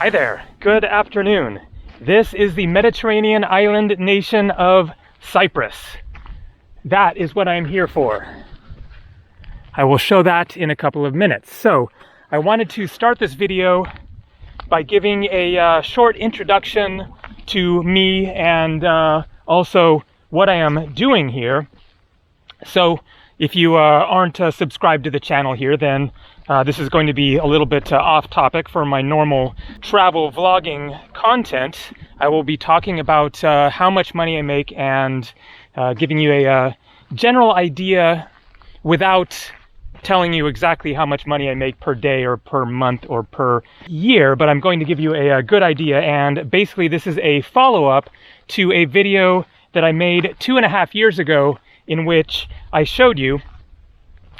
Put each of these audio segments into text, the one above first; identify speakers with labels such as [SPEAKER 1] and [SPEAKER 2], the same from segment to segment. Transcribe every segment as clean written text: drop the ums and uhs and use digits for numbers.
[SPEAKER 1] Hi there, good afternoon. This is the Mediterranean island nation of Cyprus. That is what I'm here for. I will show that in a couple of minutes. So I wanted to start this video by giving a short introduction to me and also what I am doing here. So if you aren't subscribed to the channel here, then this is going to be a little bit off topic for my normal travel vlogging content. I will be talking about how much money I make and giving you a general idea without telling you exactly how much money I make per day or per month or per year, but I'm going to give you a good idea. And basically this is a follow-up to a video that I made 2.5 years ago in which I showed you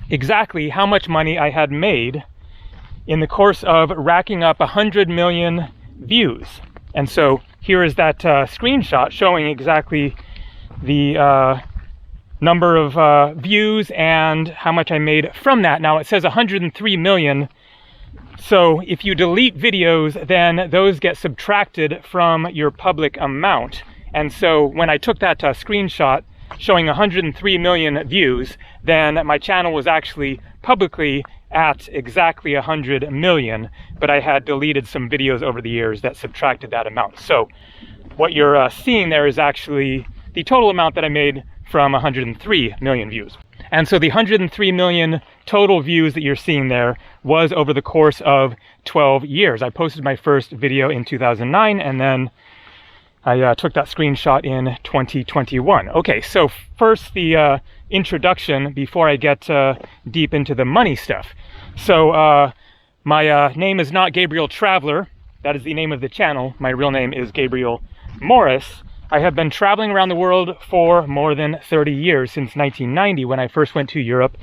[SPEAKER 1] exactly how much money I had made in the course of racking up 100 million views. And so here is that screenshot showing exactly the number of views and how much I made from that. Now it says 103 million. So if you delete videos, then those get subtracted from your public amount. And so when I took that screenshot showing 103 million views, then my channel was actually publicly at exactly 100 million, but I had deleted some videos over the years that subtracted that amount. So what you're seeing there is actually the total amount that I made from 103 million views. And so the 103 million total views that you're seeing there was over the course of 12 years. I posted my first video in 2009, and then I took that screenshot in 2021. Okay, so first the introduction before I get deep into the money stuff. So my name is not Gabriel Traveler. That is the name of the channel. My real name is Gabriel Morris. I have been traveling around the world for more than 30 years, since 1990 when I first went to Europe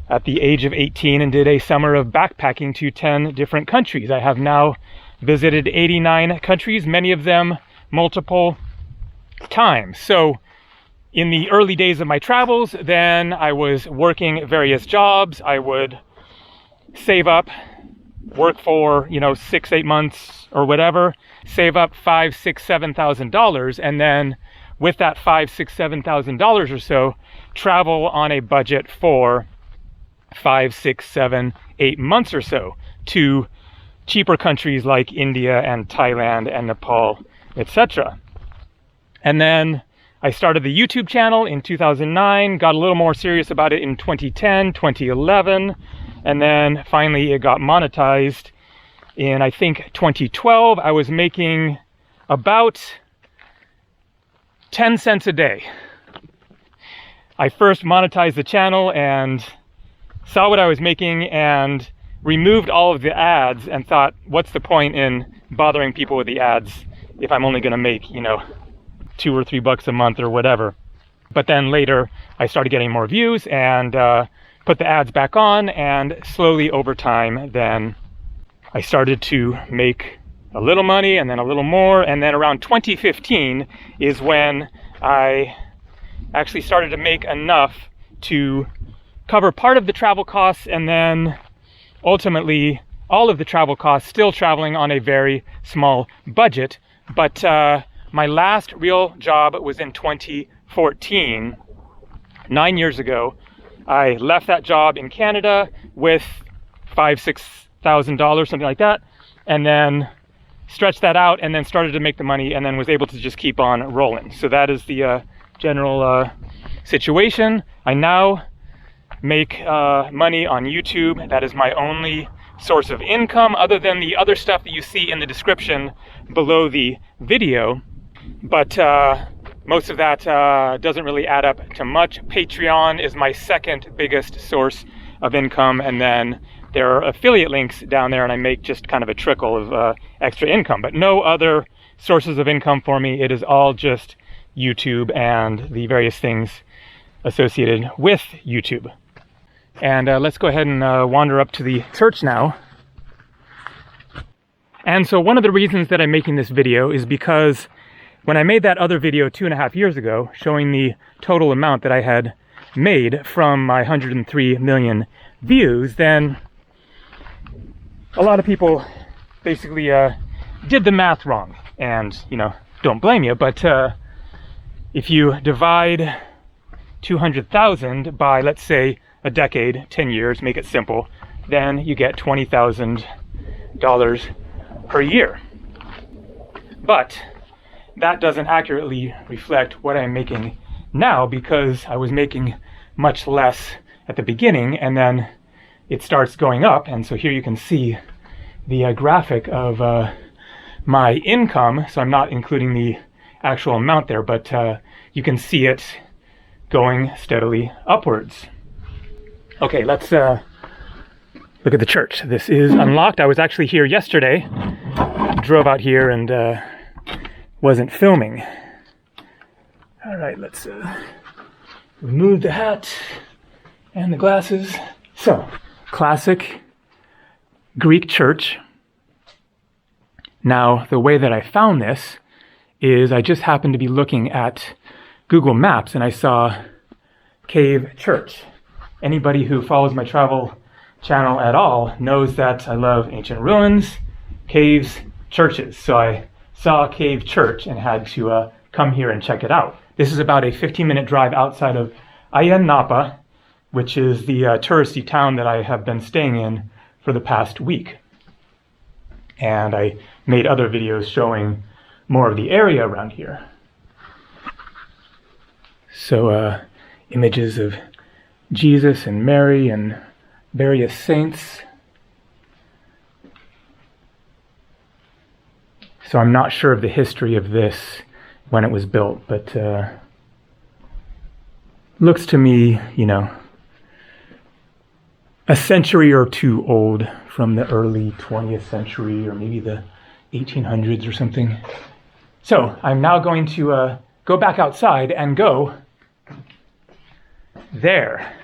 [SPEAKER 1] at the age of 18 and did a summer of backpacking to 10 different countries. I have now visited 89 countries, many of them multiple times. So in the early days of my travels, then I was working various jobs. I would save up, work for, 6-8 months or whatever, save up $5,000, $6,000, $7,000, and then with that $5,000, $6,000, $7,000 or so, travel on a budget for 5, 6, 7, 8 months or so to cheaper countries like India and Thailand and Nepal, etc. And then I started the YouTube channel in 2009, got a little more serious about it in 2010, 2011, and then finally it got monetized in, I think, 2012. I was making about 10 cents a day. I first monetized the channel and saw what I was making and removed all of the ads and thought, what's the point in bothering people with the ads if I'm only going to make, $2 or $3 a month or whatever. But then later I started getting more views and put the ads back on, and slowly over time then I started to make a little money and then a little more. And then around 2015 is when I actually started to make enough to cover part of the travel costs, and then ultimately all of the travel costs, still traveling on a very small budget. But my last real job was in 2014, 9 years ago. I left that job in Canada with $5,000, $6,000, something like that, and then stretched that out and then started to make the money, and then was able to just keep on rolling. So that is the general situation. I now make money on YouTube. That is my only source of income, other than the other stuff that you see in the description below the video. But most of that doesn't really add up to much. Patreon is my second biggest source of income, and then there are affiliate links down there, and I make just kind of a trickle of extra income, but no other sources of income for me. It is all just YouTube and the various things associated with YouTube. And let's go ahead and wander up to the church now. And so one of the reasons that I'm making this video is because when I made that other video 2.5 years ago, showing the total amount that I had made from my 103 million views, then a lot of people basically did the math wrong. And, you know, don't blame you, but if you divide 200,000 by, let's say, a decade, 10 years, make it simple, then you get $20,000 per year. But that doesn't accurately reflect what I'm making now, because I was making much less at the beginning, and then it starts going up. And so here you can see the graphic of my income. So I'm not including the actual amount there, but you can see it going steadily upwards. Okay, let's look at the church. This is unlocked. I was actually here yesterday. Drove out here and wasn't filming. All right, let's remove the hat and the glasses. So, classic Greek church. Now, the way that I found this is I just happened to be looking at Google Maps and I saw Cave Church. Anybody who follows my travel channel at all knows that I love ancient ruins, caves, churches. So I saw Cave Church and had to come here and check it out. This is about a 15-minute drive outside of Ayia Napa, which is the touristy town that I have been staying in for the past week. And I made other videos showing more of the area around here. So images of Jesus and Mary and various saints. So I'm not sure of the history of this when it was built, but looks to me, you know, a century or two old, from the early 20th century or maybe the 1800s or something. So I'm now going to go back outside and go there.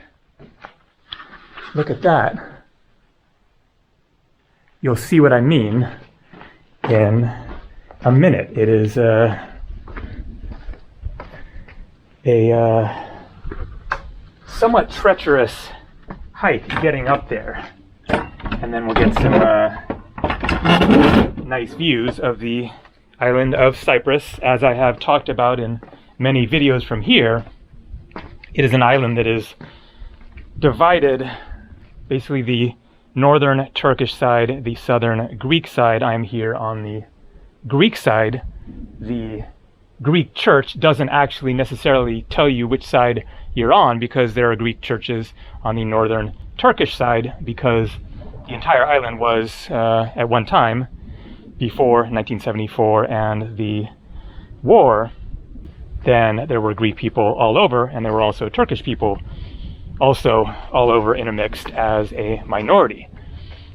[SPEAKER 1] Look at that. You'll see what I mean in a minute. It is a somewhat treacherous hike getting up there. And then we'll get some nice views of the island of Cyprus. As I have talked about in many videos from here, it is an island that is divided, basically the northern Turkish side, the southern Greek side. I'm here on the Greek side. The Greek church doesn't actually necessarily tell you which side you're on, because there are Greek churches on the northern Turkish side, because the entire island was, at one time, before 1974 and the war, then there were Greek people all over, and there were also Turkish people also all over, intermixed as a minority.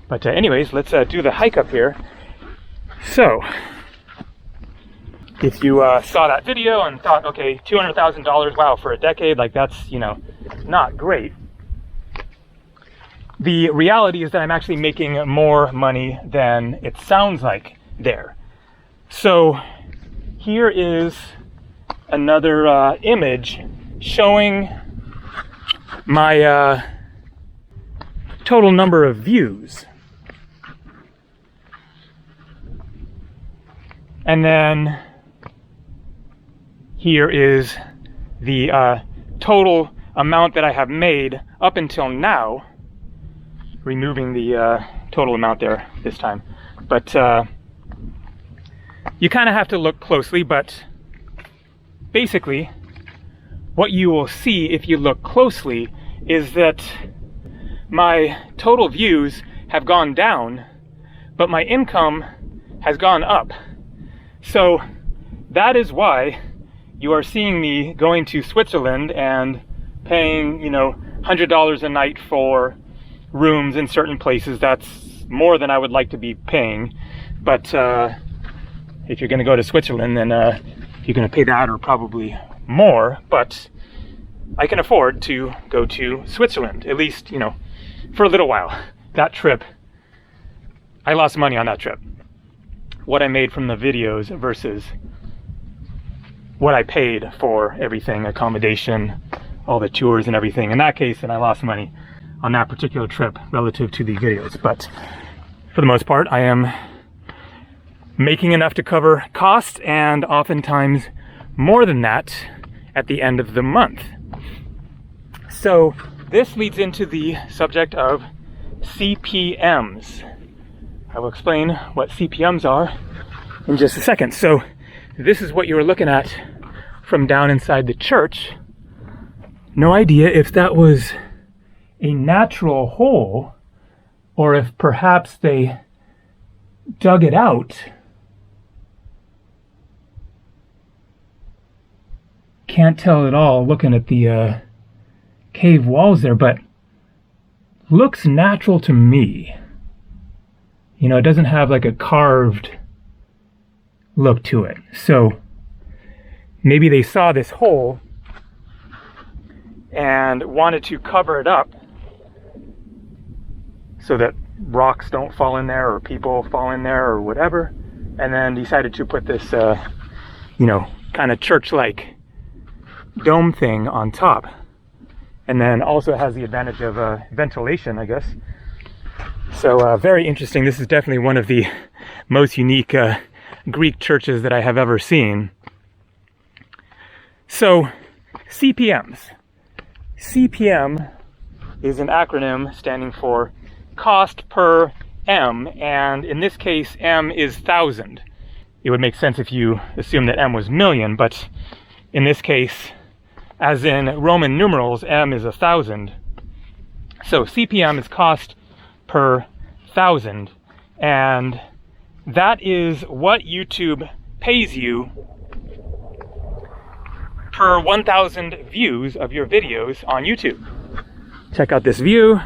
[SPEAKER 1] But anyways, let's do the hike up here. So, if you saw that video and thought, okay, $200,000, wow, for a decade, like that's, you know, not great. The reality is that I'm actually making more money than it sounds like there. So here is another image showing my total number of views. And then here is the total amount that I have made up until now, removing the total amount there this time. But you kind of have to look closely, but basically what you will see if you look closely is that my total views have gone down, but my income has gone up. So that is why you are seeing me going to Switzerland and paying, you know, $100 a night for rooms in certain places. That's more than I would like to be paying. But if you're going to go to Switzerland, then you're going to pay that or probably more. But I can afford to go to Switzerland, at least, you know, for a little while. That trip, I lost money on that trip. What I made from the videos versus what I paid for everything, accommodation, all the tours and everything. In that case, then I lost money on that particular trip relative to the videos. But for the most part, I am making enough to cover costs and oftentimes more than that at the end of the month. So this leads into the subject of CPMs. I will explain what CPMs are in just a second. So this is what you were looking at from down inside the church. No idea if that was a natural hole or if perhaps they dug it out. Can't tell at all looking at the cave walls there, but looks natural to me. You know, it doesn't have like a carved look to it. So maybe they saw this hole and wanted to cover it up so that rocks don't fall in there or people fall in there or whatever, and then decided to put this kind of church-like dome thing on top. And then also has the advantage of ventilation, I guess. So very interesting. This is definitely one of the most unique Greek churches that I have ever seen. So CPMs. CPM is an acronym standing for cost per M, and in this case M is 1,000. It would make sense if you assume that M was million, but in this case, as in Roman numerals, M is 1,000. So CPM is cost per 1,000, and that is what YouTube pays you per 1,000 views of your videos on YouTube. Check out this view.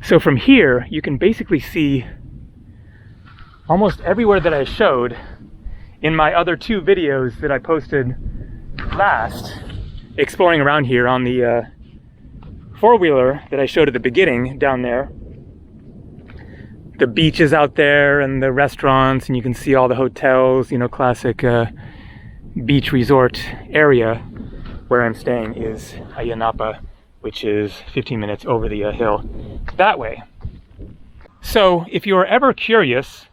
[SPEAKER 1] So from here, you can basically see almost everywhere that I showed in my other 2 videos that I posted last, exploring around here on the four-wheeler that I showed at the beginning down there. The beaches out there and the restaurants, and you can see all the hotels, you know, classic beach resort area. Where I'm staying is Ayanapa, which is 15 minutes over the hill that way. So if you are ever curious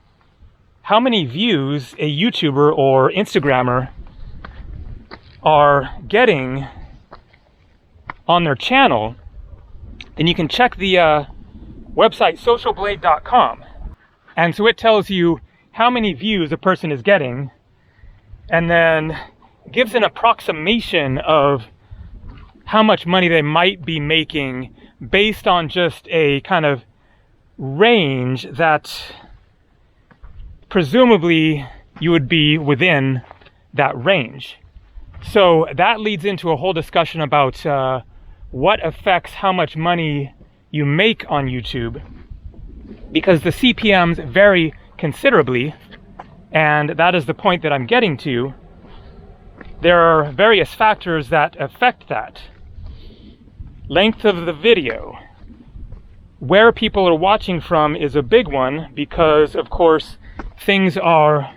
[SPEAKER 1] how many views a YouTuber or Instagrammer are getting on their channel, then you can check the website socialblade.com. And so it tells you how many views a person is getting, and then gives an approximation of how much money they might be making based on just a kind of range that presumably you would be within that range. So that leads into a whole discussion about what affects how much money you make on YouTube, because the CPMs vary considerably, and that is the point that I'm getting to. There are various factors that affect that. Length of the video. Where people are watching from is a big one, because of course things are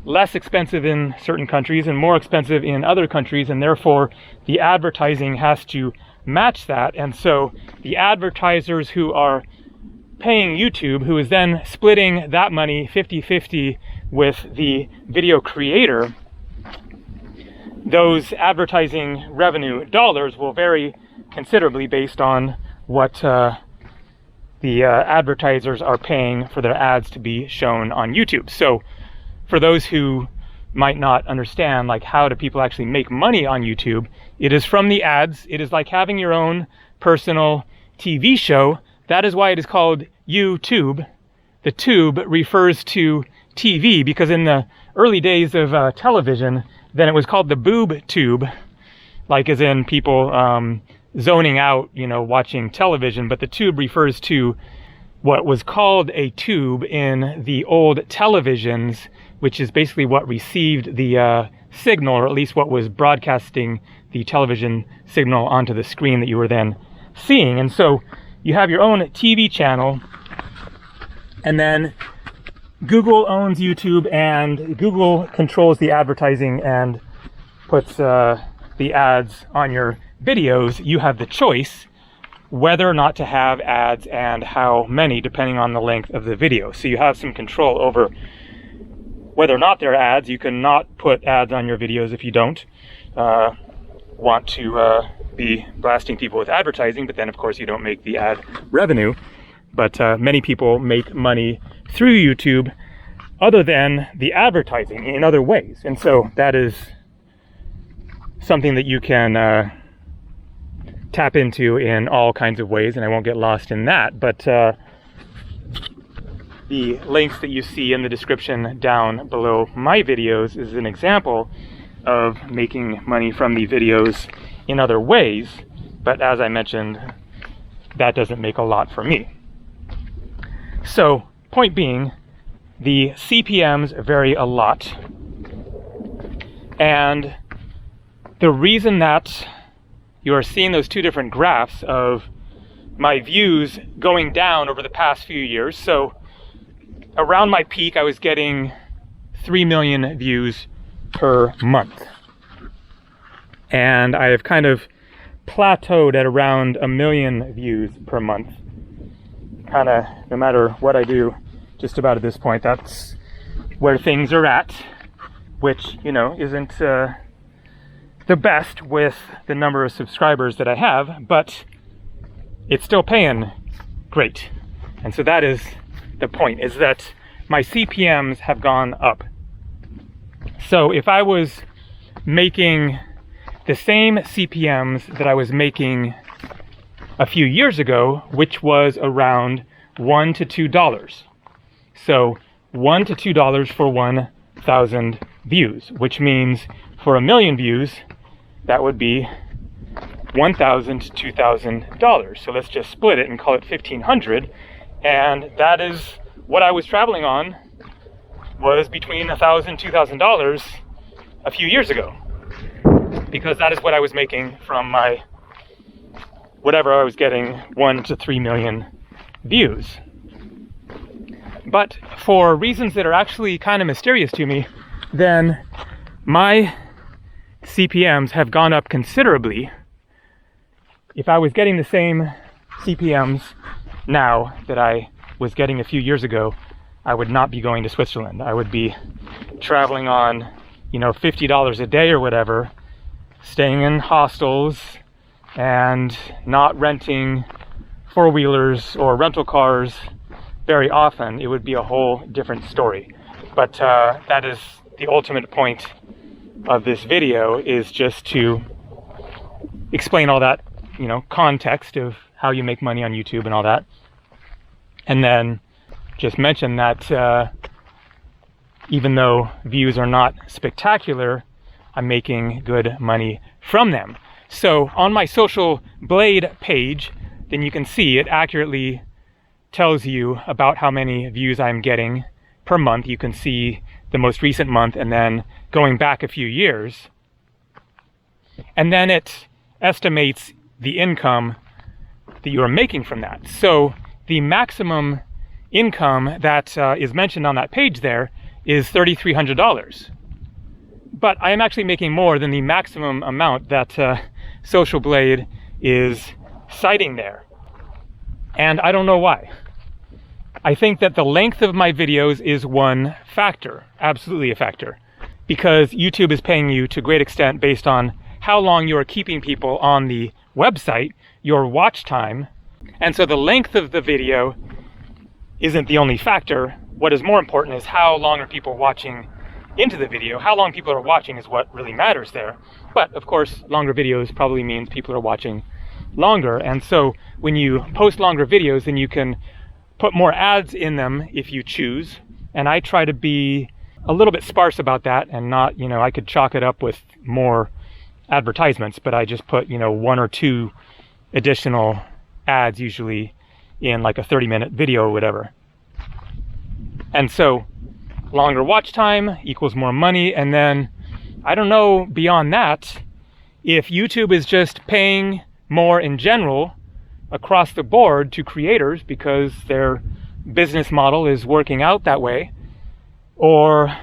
[SPEAKER 1] less expensive in certain countries and more expensive in other countries, and therefore the advertising has to match that. And so the advertisers who are paying YouTube, who is then splitting that money 50-50 with the video creator, those advertising revenue dollars will vary considerably based on what the advertisers are paying for their ads to be shown on YouTube. So for those who might not understand, like, how do people actually make money on YouTube, it is from the ads. It is like having your own personal TV show. That is why it is called YouTube. The tube refers to TV, because in the early days of television, then it was called the boob tube, like as in people zoning out, you know, watching television. But the tube refers to what was called a tube in the old televisions, which is basically what received the signal, or at least what was broadcasting the television signal onto the screen that you were then seeing. And so you have your own TV channel, and then Google owns YouTube, and Google controls the advertising and puts the ads on your videos. You have the choice whether or not to have ads and how many, depending on the length of the video. So you have some control over whether or not there are ads. You can not put ads on your videos if you don't want to be blasting people with advertising, but then of course you don't make the ad revenue. But many people make money through YouTube other than the advertising in other ways. And so that is something that you can tap into in all kinds of ways, and I won't get lost in that. But the links that you see in the description down below my videos is an example of making money from the videos in other ways. But as I mentioned, that doesn't make a lot for me. So, point being, the CPMs vary a lot. And the reason that you are seeing those two different graphs of my views going down over the past few years. So around my peak, I was getting 3 million views per month. And I have kind of plateaued at around 1 million views per month. Kind of, no matter what I do, just about at this point, that's where things are at, which, you know, isn't the best with the number of subscribers that I have, but it's still paying great. And so that is the point, is that my CPMs have gone up. So if I was making the same CPMs that I was making a few years ago, which was around $1 to $2. So $1 to $2 for 1,000 views, which means for 1 million views, that would be $1,000 to $2,000. So let's just split it and call it $1,500. And that is what I was traveling on, was between $1,000 and $2,000 a few years ago, because that is what I was making from my whatever I was getting, 1 to 3 million views. But for reasons that are actually kind of mysterious to me, then my CPMs have gone up considerably. If I was getting the same CPMs now that I was getting a few years ago, I would not be going to Switzerland. I would be traveling on, you know, $50 a day or whatever, staying in hostels and not renting four-wheelers or rental cars very often. It would be a whole different story. But that is the ultimate point of this video, is just to explain all that, you know, context of how you make money on YouTube and all that. And then just mention that even though views are not spectacular, I'm making good money from them. So on my Social Blade page, then you can see it accurately tells you about how many views I'm getting per month. You can see the most recent month and then going back a few years. And then it estimates the income that you are making from that. So the maximum income that is mentioned on that page there is $3,300. But I am actually making more than the maximum amount that Social Blade is citing there. And I don't know why. I think that the length of my videos is one factor, absolutely a factor, because YouTube is paying you to a great extent based on how long you are keeping people on the website, your watch time. And so the length of the video isn't the only factor. What is more important is how long are people watching into the video. How long people are watching is what really matters there. But of course, longer videos probably means people are watching longer. And so when you post longer videos, then you can put more ads in them if you choose. And I try to be a little bit sparse about that and not, you know, I could chalk it up with more advertisements, but I just put, you know, 1 or 2 additional ads usually in like a 30-minute video or whatever. And so longer watch time equals more money. And then I don't know beyond that, if YouTube is just paying more in general across the board to creators because their business model is working out that way, or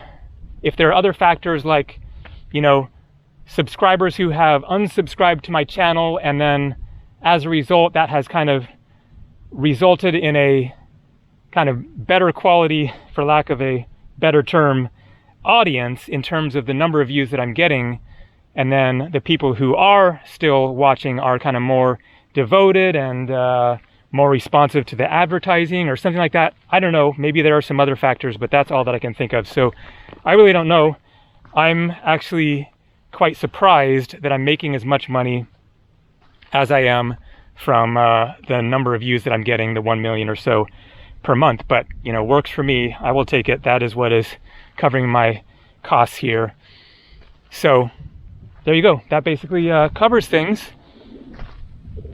[SPEAKER 1] if there are other factors like, you know, subscribers who have unsubscribed to my channel and then as a result, that has kind of resulted in a kind of better quality, for lack of a better term, audience in terms of the number of views that I'm getting. And then the people who are still watching are kind of more devoted and more responsive to the advertising or something like that. I don't know, maybe there are some other factors, but that's all that I can think of. So I really don't know. I'm actually quite surprised that I'm making as much money as I am from the number of views that I'm getting, the 1 million or so per month. But, you know, works for me. I will take it. That is what is covering my costs here. So there you go. That basically covers things.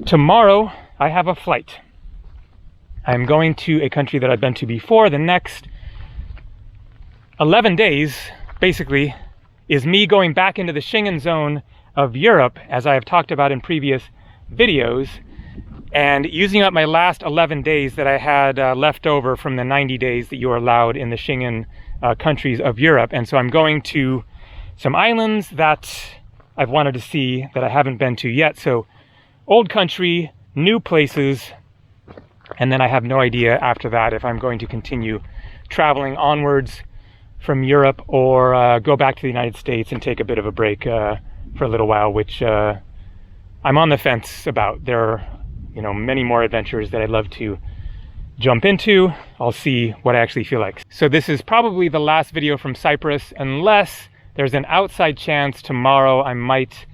[SPEAKER 1] Tomorrow I have a flight. I'm going to a country that I've been to before. The next 11 days basically is me going back into the Schengen zone of Europe, as I have talked about in previous videos, and using up my last 11 days that I had left over from the 90 days that you are allowed in the Schengen countries of Europe. And so I'm going to some islands that I've wanted to see that I haven't been to yet. So old country, new places, and then I have no idea after that if I'm going to continue traveling onwards from Europe or go back to the United States and take a bit of a break for a little while, which I'm on the fence about. There are, you know, many more adventures that I'd love to jump into. I'll see what I actually feel like. So this is probably the last video from Cyprus, unless there's an outside chance tomorrow I might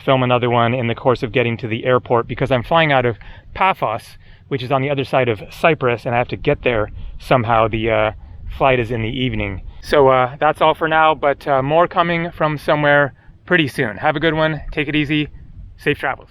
[SPEAKER 1] film another one in the course of getting to the airport, because I'm flying out of Paphos, which is on the other side of Cyprus, and I have to get there somehow. The flight is in the evening. So that's all for now, but more coming from somewhere pretty soon. Have a good one. Take it easy. Safe travels.